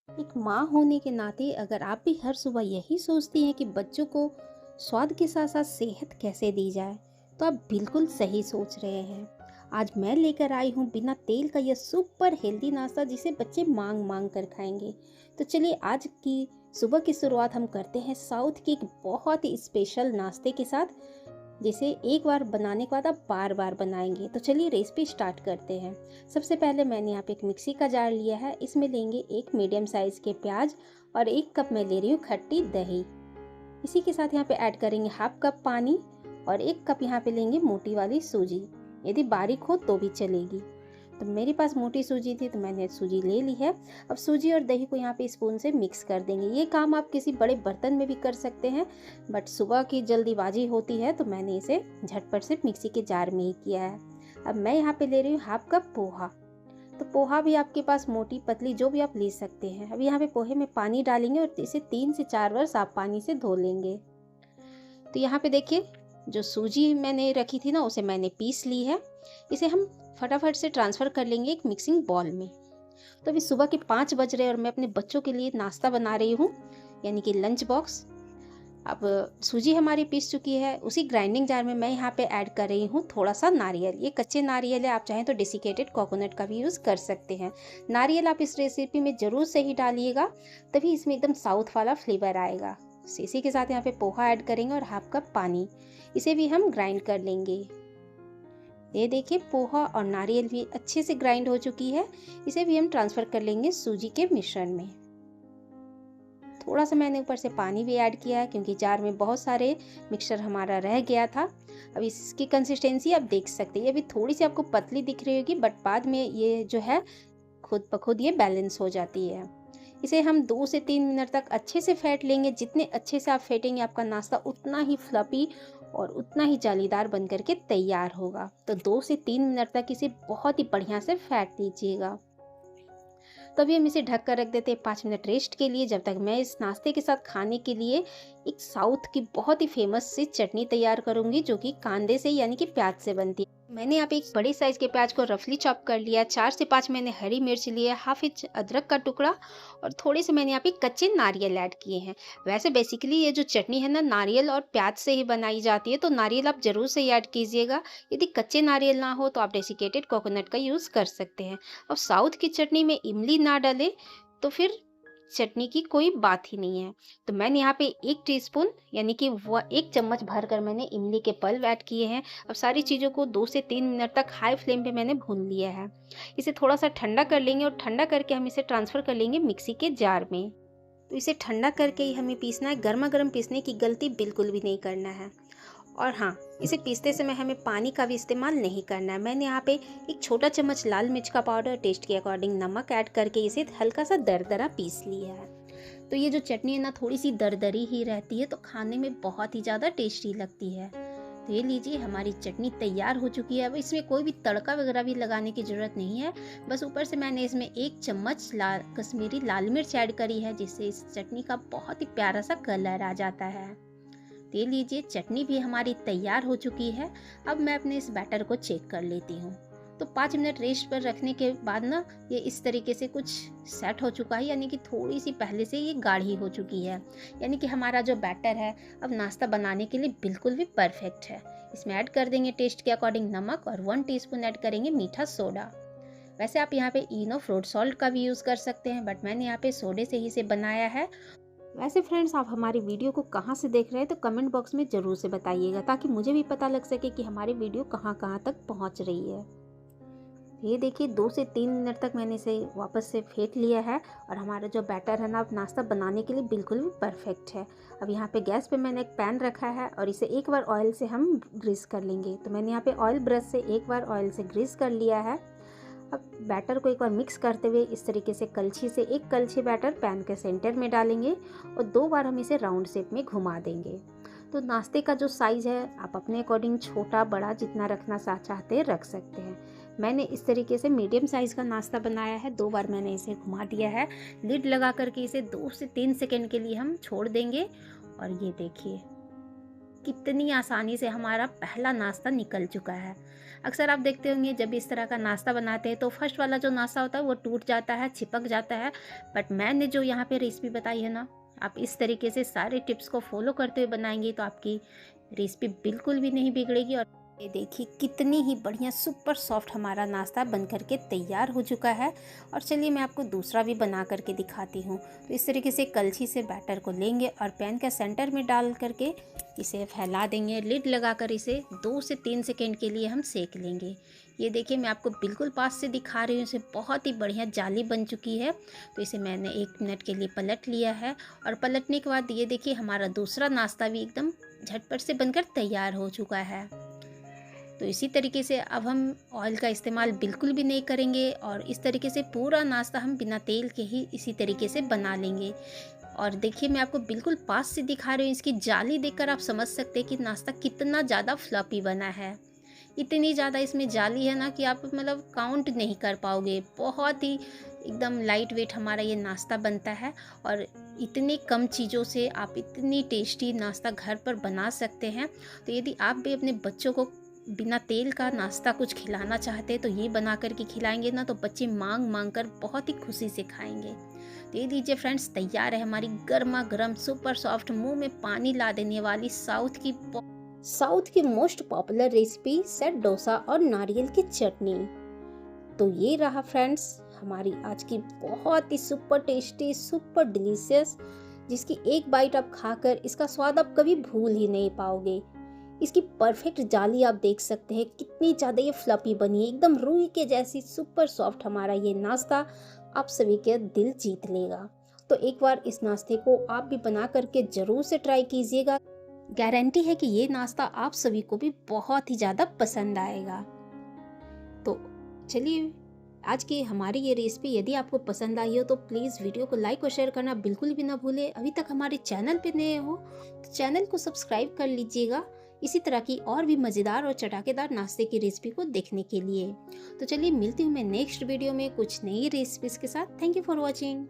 एक माँ होने के नाते अगर आप भी हर सुबह यही सोचती हैं कि बच्चों को स्वाद के साथ साथ सेहत कैसे दी जाए, तो आप बिल्कुल सही सोच रहे हैं। आज मैं लेकर आई हूँ बिना तेल का यह सुपर हेल्दी नाश्ता जिसे बच्चे मांग मांग कर खाएंगे। तो चलिए आज की सुबह की शुरुआत हम करते हैं साउथ के एक बहुत ही स्पेशल नाश्ते के साथ, जिसे एक बार बनाने के बाद आप बार बार बनाएंगे। तो चलिए रेसिपी स्टार्ट करते हैं। सबसे पहले मैंने यहाँ पे एक मिक्सी का जार लिया है। इसमें लेंगे एक मीडियम साइज़ के प्याज और 1 कप मैं ले रही हूँ खट्टी दही। इसी के साथ यहाँ पे ऐड करेंगे हाफ कप पानी और 1 कप यहाँ पे लेंगे मोटी वाली सूजी। यदि बारीक हो तो भी चलेगी। तो मेरे पास मोटी सूजी थी तो मैंने सूजी ले ली है। अब सूजी और दही को यहाँ पे स्पून से मिक्स कर देंगे। ये काम आप किसी बड़े बर्तन में भी कर सकते हैं, बट सुबह की जल्दीबाजी होती है तो मैंने इसे झटपट से मिक्सी के जार में ही किया है। अब मैं यहाँ पे ले रही हूँ हाफ कप पोहा। तो पोहा भी आपके पास मोटी पतली जो भी आप ले सकते हैं। अब यहाँ पे पोहे में पानी डालेंगे और इसे 3 से 4 बार साफ पानी से धो लेंगे। तो यहाँ पे देखिए, जो सूजी मैंने रखी थी ना उसे मैंने पीस ली है। इसे हम फटाफट से ट्रांसफ़र कर लेंगे एक मिक्सिंग बॉल में। तो अभी सुबह के 5 बज रहे हैं और मैं अपने बच्चों के लिए नाश्ता बना रही हूँ, यानी कि लंच बॉक्स। अब सूजी हमारी पीस चुकी है। उसी ग्राइंडिंग जार में मैं यहाँ पे ऐड कर रही हूँ थोड़ा सा नारियल। ये कच्चे नारियल है, आप चाहें तो डेसिकेटेड कोकोनट का भी यूज़ कर सकते हैं। नारियल आप इस रेसिपी में ज़रूर से ही डालिएगा, तभी इसमें एकदम साउथ वाला फ्लेवर आएगा। इसी के साथ यहाँ पे पोहा ऐड करेंगे और हाफ कप पानी। इसे भी हम ग्राइंड कर लेंगे। ये देखिए, पोहा और नारियल भी अच्छे से ग्राइंड हो चुकी है। इसे भी हम ट्रांसफ़र कर लेंगे सूजी के मिश्रण में। थोड़ा सा मैंने ऊपर से पानी भी ऐड किया है क्योंकि जार में बहुत सारे मिक्सचर हमारा रह गया था। अब इसकी कंसिस्टेंसी आप देख सकते हैं। अभी थोड़ी सी आपको पतली दिख रही होगी, बट बाद में ये जो है खुद ब खुद ये बैलेंस हो जाती है। इसे हम 2 से 3 मिनट तक अच्छे से फेंट लेंगे। जितने अच्छे से आप फेंटेंगे आपका नाश्ता उतना ही फ्लफी और उतना ही जालीदार बन करके तैयार होगा। तो 2 से 3 मिनट तक इसे बहुत ही बढ़िया से फेंट लीजिएगा। तभी हम इसे ढक कर रख देते हैं 5 मिनट रेस्ट के लिए, जब तक मैं इस नाश्ते के साथ खाने के लिए एक साउथ की बहुत ही फेमस सी चटनी तैयार करूंगी, जो कि कांदे से यानी कि प्याज से बनती है। मैंने यहाँ पे एक बड़े साइज के प्याज को रफली चॉप कर लिया। 4 से 5 मैंने हरी मिर्च लिए, हाफ इंच अदरक का टुकड़ा और थोड़े से मैंने यहाँ पे कच्चे नारियल ऐड किए हैं। वैसे बेसिकली ये जो चटनी है ना, नारियल और प्याज से ही बनाई जाती है, तो नारियल आप जरूर से ऐड कीजिएगा। यदि कच्चे नारियल ना हो तो आप डेसिकेटेड कोकोनट का यूज़ कर सकते हैं। अब साउथ की चटनी में इमली ना डालें तो फिर चटनी की कोई बात ही नहीं है। तो मैंने यहाँ पे 1 टीस्पून यानी कि वह 1 चम्मच भर कर मैंने इमली के पल्प ऐड किए हैं। अब सारी चीज़ों को 2 से 3 मिनट तक हाई फ्लेम पे मैंने भून लिया है। इसे थोड़ा सा ठंडा कर लेंगे और ठंडा करके हम इसे ट्रांसफ़र कर लेंगे मिक्सी के जार में। तो इसे ठंडा करके ही हमें पीसना है। गर्मा गर्म पीसने की गलती बिल्कुल भी नहीं करना है। और हाँ, इसे पीसते समय हमें पानी का भी इस्तेमाल नहीं करना है। मैंने यहाँ पे 1 छोटा चम्मच लाल मिर्च का पाउडर, टेस्ट के अकॉर्डिंग नमक ऐड करके इसे हल्का सा दरदरा पीस लिया है। तो ये जो चटनी है ना, थोड़ी सी दरदरी ही रहती है, तो खाने में बहुत ही ज़्यादा टेस्टी लगती है। तो ये लीजिए, हमारी चटनी तैयार हो चुकी है। अब इसमें कोई भी तड़का वगैरह भी लगाने की ज़रूरत नहीं है। बस ऊपर से मैंने इसमें 1 चम्मच कश्मीरी लाल मिर्च ऐड करी है, जिससे इस चटनी का बहुत ही प्यारा सा कलर आ जाता है। ये लीजिए, चटनी भी हमारी तैयार हो चुकी है। अब मैं अपने इस बैटर को चेक कर लेती हूँ। तो 5 मिनट रेस्ट पर रखने के बाद ना, ये इस तरीके से कुछ सेट हो चुका है, यानी कि थोड़ी सी पहले से ये गाढ़ी हो चुकी है। यानी कि हमारा जो बैटर है अब नाश्ता बनाने के लिए बिल्कुल भी परफेक्ट है। इसमें ऐड कर देंगे टेस्ट के अकॉर्डिंग नमक और 1 टीस्पून ऐड करेंगे मीठा सोडा। वैसे आप यहाँ पे इनो फ्रूट सॉल्ट का भी यूज़ कर सकते हैं, बट मैंने यहाँ पे सोडे से ही इसे बनाया है। वैसे फ्रेंड्स, आप हमारी वीडियो को कहाँ से देख रहे हैं तो कमेंट बॉक्स में ज़रूर से बताइएगा, ताकि मुझे भी पता लग सके कि हमारी वीडियो कहाँ कहाँ तक पहुँच रही है। ये देखिए, 2 से 3 मिनट तक मैंने इसे वापस से फेंट लिया है और हमारा जो बैटर है ना, अब नाश्ता बनाने के लिए बिल्कुल भी परफेक्ट है। अब यहाँ पे गैस पे मैंने एक पैन रखा है और इसे एक बार ऑयल से हम ग्रीस कर लेंगे। तो मैंने यहाँ पे ऑयल ब्रश से एक बार ऑयल से ग्रीस कर लिया है। अब बैटर को एक बार मिक्स करते हुए इस तरीके से कलछी से एक कलछी बैटर पैन के सेंटर में डालेंगे और 2 बार हम इसे राउंड शेप में घुमा देंगे। तो नाश्ते का जो साइज़ है आप अपने अकॉर्डिंग छोटा बड़ा जितना रखना चाहते हैं रख सकते हैं। मैंने इस तरीके से मीडियम साइज़ का नाश्ता बनाया है। 2 बार मैंने इसे घुमा दिया है। लिड लगा करके इसे 2 से 3 सेकेंड के लिए हम छोड़ देंगे। और ये देखिए, कितनी आसानी से हमारा पहला नाश्ता निकल चुका है। अक्सर आप देखते होंगे जब इस तरह का नाश्ता बनाते हैं तो फर्स्ट वाला जो नाश्ता होता है वो टूट जाता है, चिपक जाता है। बट मैंने जो यहाँ पे रेसिपी बताई है ना, आप इस तरीके से सारे टिप्स को फॉलो करते हुए बनाएंगे तो आपकी रेसिपी बिल्कुल भी नहीं बिगड़ेगी। और ये देखिए कितनी ही बढ़िया सुपर सॉफ्ट हमारा नाश्ता बन करके तैयार हो चुका है। और चलिए मैं आपको दूसरा भी बना करके दिखाती हूँ। तो इस तरीके से कलछी से बैटर को लेंगे और पैन के सेंटर में डाल करके इसे फैला देंगे। लिड लगाकर इसे 2 से 3 सेकेंड के लिए हम सेक लेंगे। ये देखिए मैं आपको बिल्कुल पास से दिखा रही हूँ, इसे बहुत ही बढ़िया जाली बन चुकी है। तो इसे मैंने 1 मिनट के लिए पलट लिया है और पलटने के बाद ये देखिए हमारा दूसरा नाश्ता भी एकदम झटपट से बनकर तैयार हो चुका है। तो इसी तरीके से अब हम ऑयल का इस्तेमाल बिल्कुल भी नहीं करेंगे और इस तरीके से पूरा नाश्ता हम बिना तेल के ही इसी तरीके से बना लेंगे। और देखिए मैं आपको बिल्कुल पास से दिखा रही हूँ, इसकी जाली देखकर आप समझ सकते हैं कि नाश्ता कितना ज़्यादा फ्लफी बना है। इतनी ज़्यादा इसमें जाली है ना कि आप मतलब काउंट नहीं कर पाओगे। बहुत ही एकदम लाइट वेट हमारा ये नाश्ता बनता है और इतनी कम चीज़ों से आप इतनी टेस्टी नाश्ता घर पर बना सकते हैं। तो यदि आप भी अपने बच्चों को बिना तेल का नाश्ता कुछ खिलाना चाहते हैं तो ये बना कर के खिलाएंगे ना तो बच्चे मांग मांग कर बहुत ही खुशी से खाएंगे। तो ये लीजिए फ्रेंड्स, तैयार है हमारी गर्मा गर्म सुपर सॉफ्ट मुंह में पानी ला देने वाली साउथ की most popular recipe set dosa और नारियल की चटनी। तो ये रहा फ्रेंड्स हमारी आज की बहुत ही सुपर टेस्टी सुपर डिलीशियस, जिसकी एक बाइट आप खाकर इसका स्वाद आप कभी भूल ही नहीं पाओगे। इसकी परफेक्ट जाली आप देख सकते हैं कितनी ज़्यादा ये फ्लफी बनी है, एकदम रूई के जैसी सुपर सॉफ्ट हमारा ये नाश्ता आप सभी के दिल जीत लेगा। तो एक बार इस नाश्ते को आप भी बना करके ज़रूर से ट्राई कीजिएगा। गारंटी है कि ये नाश्ता आप सभी को भी बहुत ही ज़्यादा पसंद आएगा। तो चलिए आज की हमारी ये रेसिपी यदि आपको पसंद आई हो तो प्लीज़ वीडियो को लाइक और शेयर करना बिल्कुल भी ना भूलें। अभी तक हमारे चैनल पे नए हो तो चैनल को सब्सक्राइब कर लीजिएगा इसी तरह की और भी मज़ेदार और चटाकेदार नाश्ते की रेसिपी को देखने के लिए। तो चलिए मिलती हूँ मैं नेक्स्ट वीडियो में कुछ नई रेसिपीज़ के साथ। Thank you for watching.